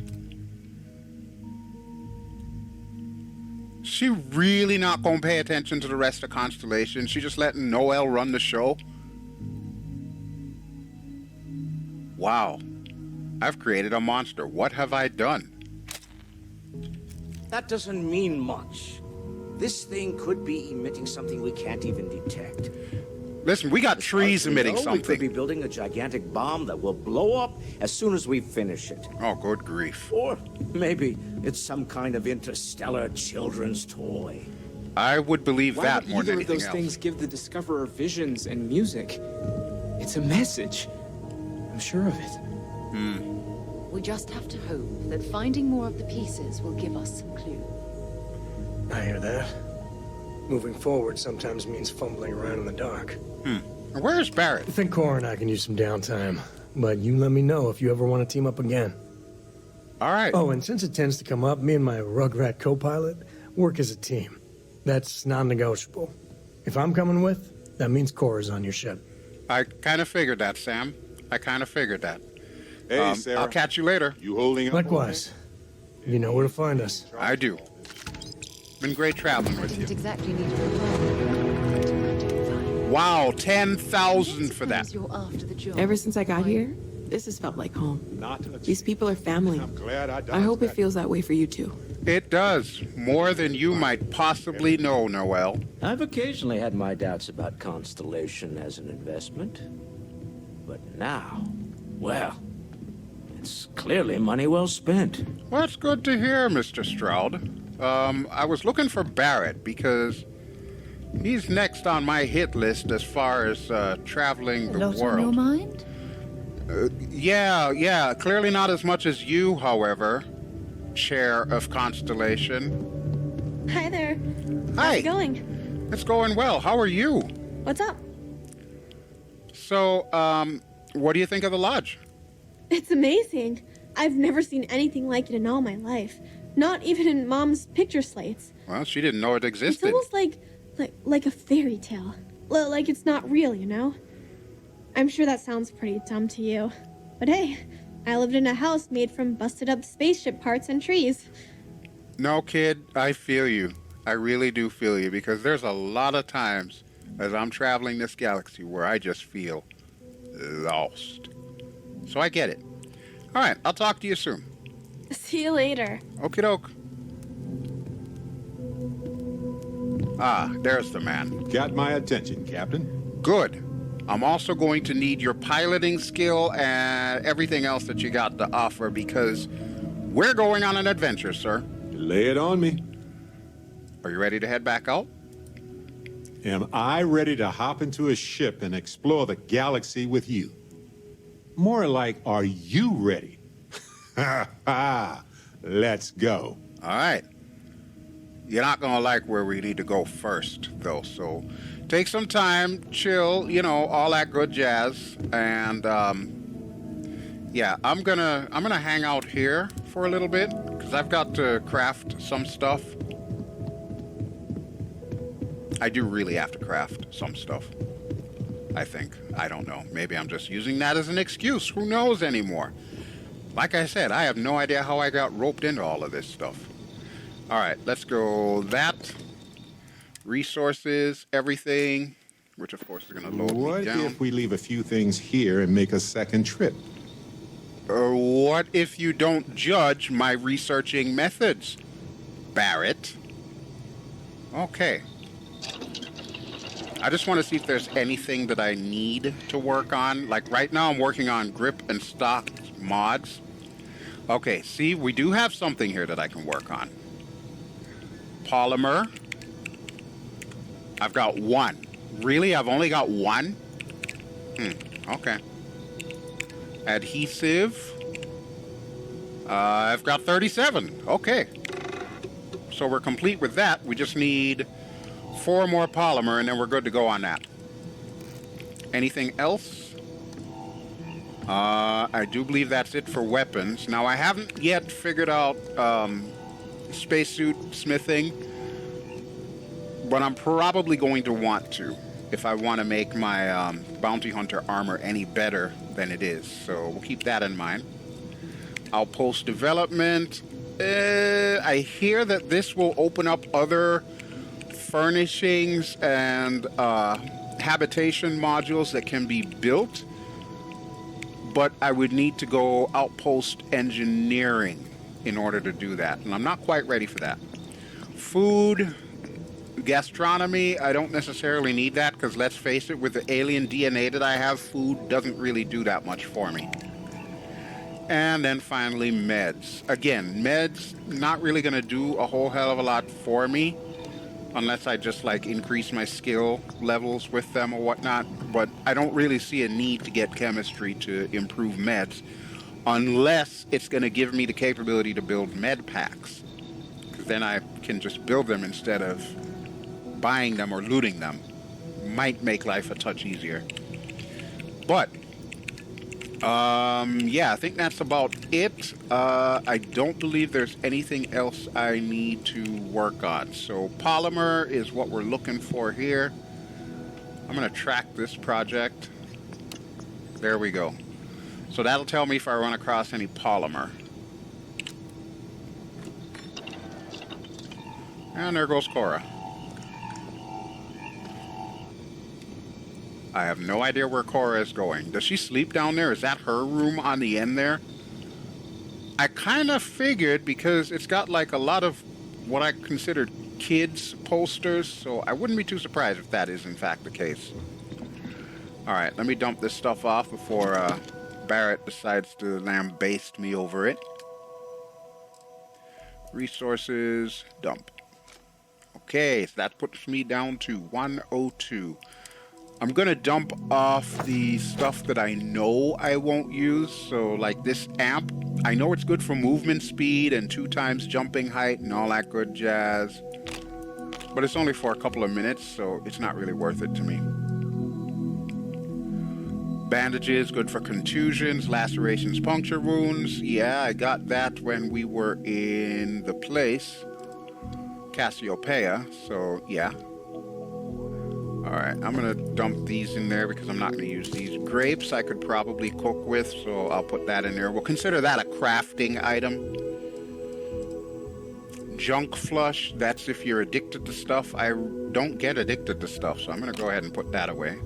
She really not gonna pay attention to the rest of Constellation? She just letting Noel run the show? Wow. I've created a monster. What have I done? That doesn't mean much. This thing could be emitting something we can't even detect. Listen, we got trees emitting We could be something. building a gigantic bomb that will blow up as soon as we finish it. Oh, good grief. Or maybe it's some kind of interstellar children's toy. I would believe Why that would more than either of anything those else. things give the discoverer visions and music? It's a message. I'm sure of it. We just have to hope that finding more of the pieces will give us some clue. I hear that. Moving forward sometimes means fumbling around in the dark. Where's Barrett? I think Cora and I can use some downtime, but you let me know if you ever want to team up again. All right. Oh, and since it tends to come up, me and my Rugrat co-pilot work as a team. That's non-negotiable. If I'm coming with, that means Cora's on your ship. I kind of figured that, Sam. I kind of figured that. Hey, Sarah. I'll catch you later. You holding up? Likewise. You know where to find us. I do. Been great traveling with Didn't you. exactly need a reply. Wow, 10,000 for that. You're after the job. Ever since I got here, this has felt like home. Not a These people are family. I'm glad I I hope it dodged feels that way for you too. It does. More than you might possibly know, Noel. I've occasionally had my doubts about Constellation as an investment. But now, well, it's clearly money well spent. Well, that's good to hear, Mr. Stroud. I was looking for Barrett because he's next on my hit list as far as traveling the Lot world. on your mind? Yeah. Clearly not as much as you, however, Chair of Constellation. Hi there. Hi. How's it going? It's going well. How are you? What's up? So, what do you think of the lodge? It's amazing. I've never seen anything like it in all my life. Not even in Mom's picture slates. Well, she didn't know it It's existed. almost like a fairy tale. Like it's not real, you know? I'm sure that sounds pretty dumb to you. But hey, I lived in a house made from busted up spaceship parts and trees. No, kid, I feel you. I really do feel you, because there's a lot of times as I'm traveling this galaxy where I just feel lost. So I get it. All right, I'll talk to you soon. See you later. Okie doke. Ah, there's the man. Got my attention, Captain. Good. I'm also going to need your piloting skill and everything else that you got to offer, because we're going on an adventure, sir. Lay it on me. Are you ready to head back out? Am I ready to hop into a ship and explore the galaxy with you? More like, are you ready? Ha ha! Let's go. All right. You're not going to like where we need to go first, though, so take some time, chill, you know, all that good jazz. And, yeah, I'm gonna hang out here for a little bit, because I've got to craft some stuff. I do really have to craft some stuff, I think. I don't know. Maybe I'm just using that as an excuse. Who knows anymore? Like I said, I have no idea how I got roped into all of this stuff. All right, let's go that. Resources, everything, which of course is going to load What me down. if we leave a few things here and make a second trip? What if you don't judge my researching methods, Barrett? Okay. I just want to see if there's anything that I need to work on. Like right now I'm working on grip and stock mods. Okay, see, we do have something here that I can work on. Polymer. I've got one. Really? I've only got one? Okay. Adhesive. I've got 37. Okay. So we're complete with that. We just need 4 more polymer, and then we're good to go on that. Anything else? I do believe that's it for weapons. Now, I haven't yet figured out spacesuit smithing, but I'm probably going to want to if I want to make my bounty hunter armor any better than it is. So we'll keep that in mind. Outpost development. I hear that this will open up other furnishings and habitation modules that can be built, but I would need to go outpost engineering in order to do that, and I'm not quite ready for that. Food, gastronomy, I don't necessarily need that, because let's face it, with the alien DNA that I have, food doesn't really do that much for me. And then finally, meds. Again, meds, not really going to do a whole hell of a lot for me, unless I just, like, increase my skill levels with them or whatnot. But I don't really see a need to get chemistry to improve meds, unless it's going to give me the capability to build med packs. Because then I can just build them instead of buying them or looting them. Might make life a touch easier. But yeah, I think that's about it. I don't believe there's anything else I need to work on. So polymer is what we're looking for here. I'm going to track this project. There we go. So that'll tell me if I run across any polymer. And there goes Cora. I have no idea where Cora is going. Does she sleep down there? Is that her room on the end there? I kind of figured, because it's got like a lot of what I consider kids posters, so I wouldn't be too surprised if that is in fact the case. Alright, let me dump this stuff off before Barrett decides to lambaste me over it. Resources, dump. Okay, so that puts me down to 102. I'm going to dump off the stuff that I know I won't use. So like this amp, I know it's good for movement speed and 2 times jumping height and all that good jazz. But it's only for a couple of minutes, so it's not really worth it to me. Bandages, good for contusions, lacerations, puncture wounds. Yeah, I got that when we were in the place. Cassiopeia, so yeah. Alright, I'm going to dump these in there because I'm not going to use these. Grapes I could probably cook with, so I'll put that in there. We'll consider that a crafting item. Junk flush, that's if you're addicted to stuff. I don't get addicted to stuff, so I'm going to go ahead and put that away.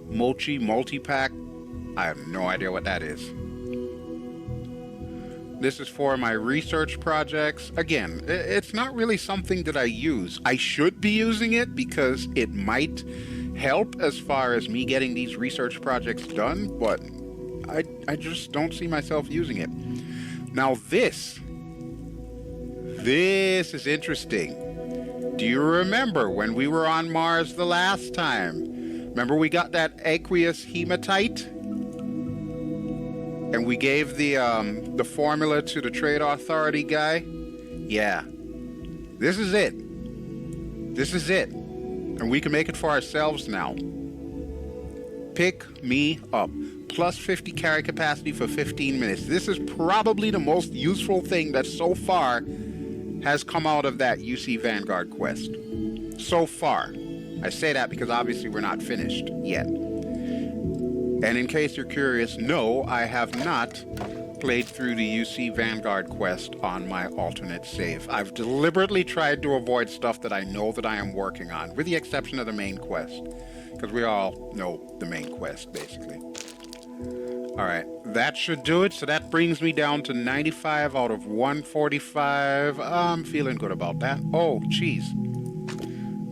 Mochi multi-pack, I have no idea what that is. This is for my research projects. Again, it's not really something that I use. I should be using it because it might help as far as me getting these research projects done, but I just don't see myself using it. Now this is interesting. Do you remember when we were on Mars the last time? Remember we got that aqueous hematite? And we gave the formula to the trade authority guy? Yeah. This is it. This is it. And we can make it for ourselves now. Pick me up. Plus 50 carry capacity for 15 minutes. This is probably the most useful thing that so far has come out of that UC Vanguard quest. So far. I say that because obviously we're not finished yet. And in case you're curious, no, I have not played through the UC Vanguard quest on my alternate save. I've deliberately tried to avoid stuff that I know that I am working on, with the exception of the main quest. Because we all know the main quest, basically. Alright, that should do it. So that brings me down to 95 out of 145. I'm feeling good about that. Oh, cheese.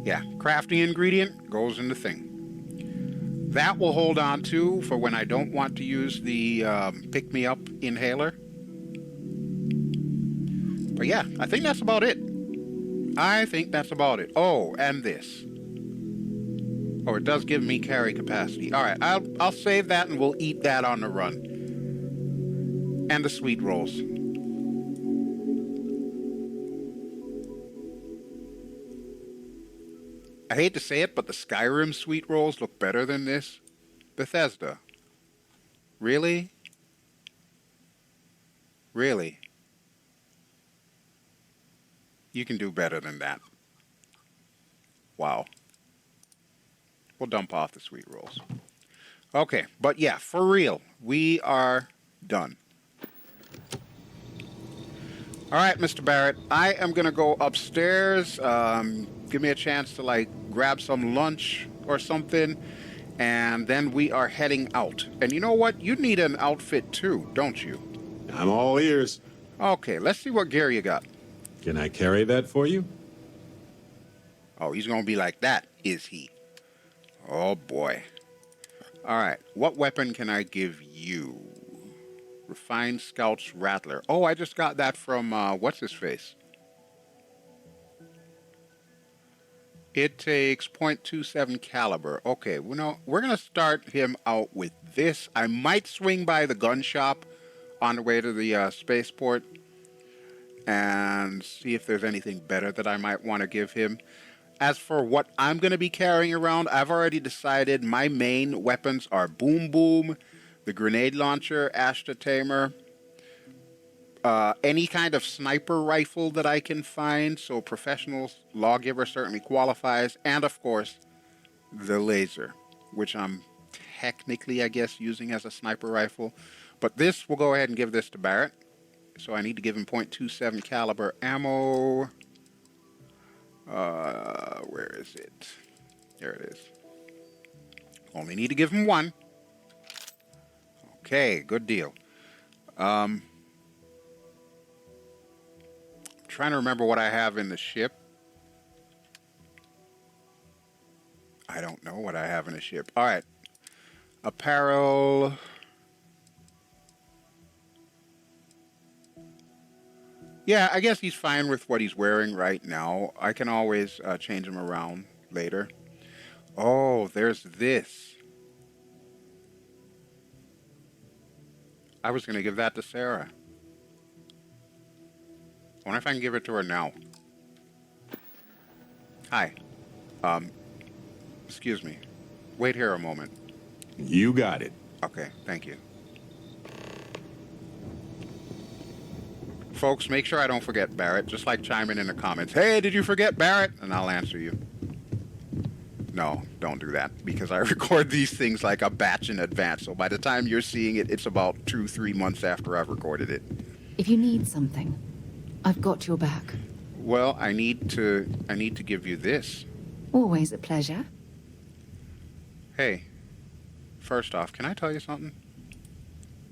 Yeah, crafting ingredient goes in the thing. That will hold on to for when I don't want to use the pick-me-up inhaler. But yeah, I think that's about it. I think that's about it. Oh, and this. Oh, it does give me carry capacity. All right, I'll save that and we'll eat that on the run. And the sweet rolls. I hate to say it, but the Skyrim sweet rolls look better than this. Bethesda. Really? Really? You can do better than that. Wow. We'll dump off the sweet rolls. Okay, but yeah, for real, we are done. All right, Mr. Barrett, I am going to go upstairs. Give me a chance to, like, grab some lunch or something, and then we are heading out. And you know what? You need an outfit too, don't you? I'm all ears. Okay, let's see what gear you got. Can I carry that for you? Oh, he's gonna be like that, is he? Oh boy. Alright, what weapon can I give you? Refined Scout's Rattler. Oh, I just got that from, what's-his-face? It takes .27 caliber. Okay, we're going to start him out with this. I might swing by the gun shop on the way to the spaceport and see if there's anything better that I might want to give him. As for what I'm going to be carrying around, I've already decided my main weapons are Boom Boom, the grenade launcher, Ashta Tamer, any kind of sniper rifle that I can find, so professional lawgiver certainly qualifies, and of course, the laser, which I'm technically, I guess, using as a sniper rifle. But this, we'll go ahead and give this to Barrett. So I need to give him .27 caliber ammo. Where is it? There it is. Only need to give him one. Okay, good deal. Trying to remember what I have in the ship. I don't know what I have in the ship. All right. Apparel. Yeah, I guess he's fine with what he's wearing right now. I can always change him around later. Oh, there's this. I was going to give that to Sarah. I wonder if I can give it to her now. Hi. Excuse me. Wait here a moment. You got it. Okay, thank you. Folks, make sure I don't forget Barrett. Just like chime in the comments. Hey, did you forget Barrett? And I'll answer you. No, don't do that. Because I record these things like a batch in advance. So by the time you're seeing it, it's about 2-3 months after I've recorded it. If you need something, I've got your back. Well, I need to give you this. Always a pleasure. Hey, first off, can I tell you something?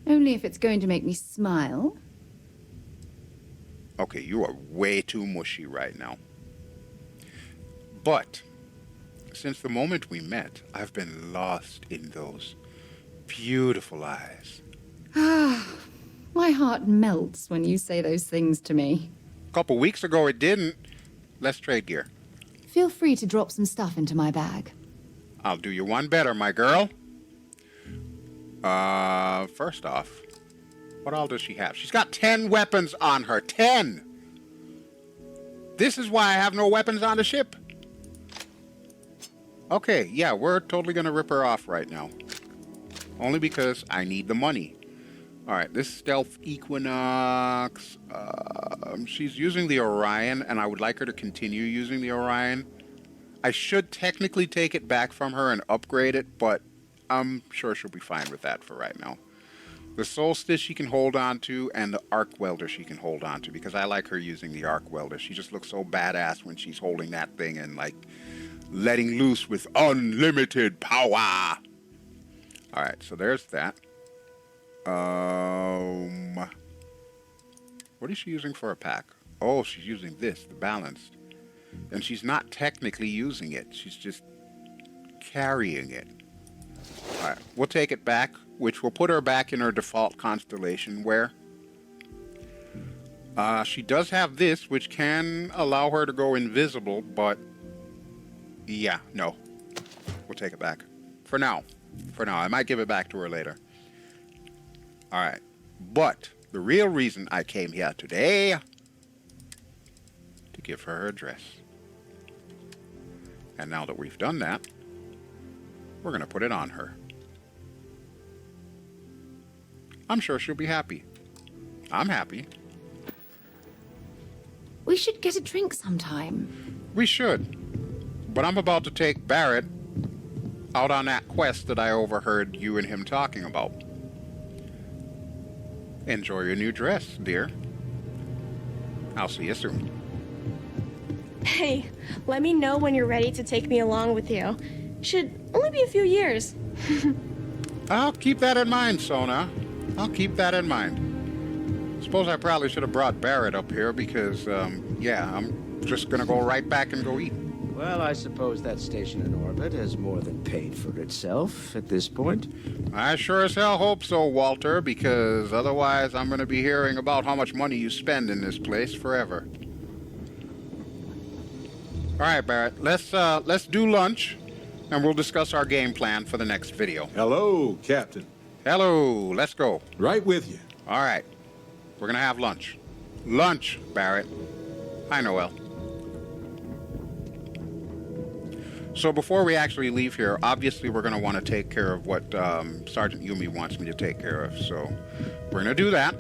Only if it's going to make me smile. Okay, you are way too mushy right now. But since the moment we met, I've been lost in those beautiful eyes. Ah, my heart melts when you say those things to me. A couple weeks ago it didn't. Let's trade gear. Feel free to drop some stuff into my bag. I'll do you one better, my girl. First off, what all does she have? She's got 10 weapons on her. 10! This is why I have no weapons on the ship. Okay, yeah, we're totally gonna rip her off right now. Only because I need the money. Alright, this Stealth Equinox. She's using the Orion, and I would like her to continue using the Orion. I should technically take it back from her and upgrade it, but I'm sure she'll be fine with that for right now. The Solstice she can hold on to, and the Arc Welder she can hold on to, because I like her using the Arc Welder. She just looks so badass when she's holding that thing and, like, letting loose with unlimited power. Alright, so there's that. What is she using for a pack? Oh, she's using this, the Balanced. And she's not technically using it. She's just carrying it. Alright, we'll take it back, which will put her back in her default constellation where she does have this, which can allow her to go invisible, but yeah, no. We'll take it back. For now. For now. I might give it back to her later. Alright. But the real reason I came here today to give her her address. And now that we've done that, we're going to put it on her. I'm sure she'll be happy. I'm happy. We should get a drink sometime. We should. But I'm about to take Barrett out on that quest that I overheard you and him talking about. Enjoy your new dress, dear. I'll see you soon. Hey, let me know when you're ready to take me along with you. Should only be a few years. I'll keep that in mind, Sona. I'll keep that in mind. Suppose I probably should have brought Barrett up here because, yeah, I'm just gonna go right back and go eat. Well, I suppose that station in orbit has more than paid for itself at this point. I sure as hell hope so, Walter, because otherwise I'm going to be hearing about how much money you spend in this place forever. All right, Barrett, let's do lunch, and we'll discuss our game plan for the next video. Hello, Captain. Hello, let's go. Right with you. All right, we're going to have lunch. Lunch, Barrett. Hi, Noel. So before we actually leave here, obviously we're going to want to take care of what Sergeant Yumi wants me to take care of. So we're going to do that.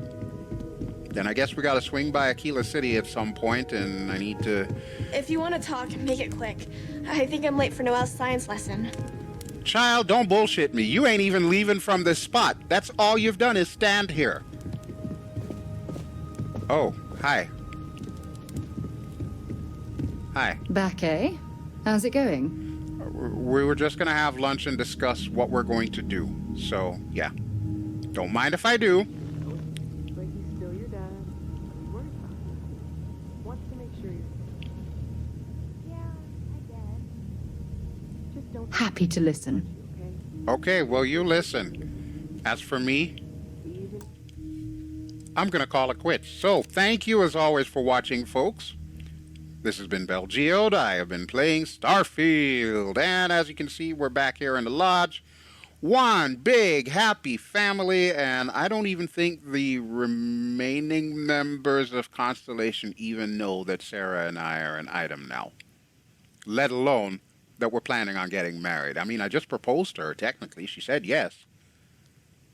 Then I guess we got to swing by Aquila City at some point, and I need to... If you want to talk, make it quick. I think I'm late for Noel's science lesson. Child, don't bullshit me. You ain't even leaving from this spot. That's all you've done is stand here. Oh, hi. Hi. Back, eh? How's it going? We were just going to have lunch and discuss what we're going to do. So, yeah. Don't mind if I do. But he's still your dad. He's worried about you. Wants to make sure you're... Yeah, I guess. Just don't... Happy to listen. Okay, well, you listen. As for me, I'm going to call it quits. So, thank you as always for watching, folks. This has been BelGeode. I have been playing Starfield. And as you can see, we're back here in the lodge. One big happy family. And I don't even think the remaining members of Constellation even know that Sarah and I are an item now. Let alone that we're planning on getting married. I mean, I just proposed to her, technically. She said yes.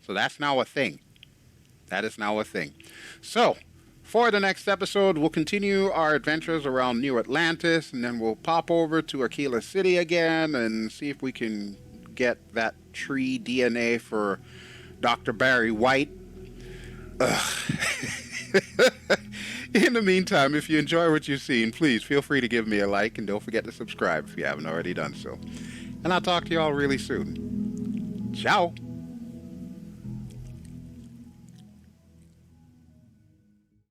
So that's now a thing. That is now a thing. So... for the next episode, we'll continue our adventures around New Atlantis, and then we'll pop over to Aquila City again and see if we can get that tree DNA for Dr. Barry White. In the meantime, if you enjoy what you've seen, please feel free to give me a like, and don't forget to subscribe if you haven't already done so. And I'll talk to you all really soon. Ciao.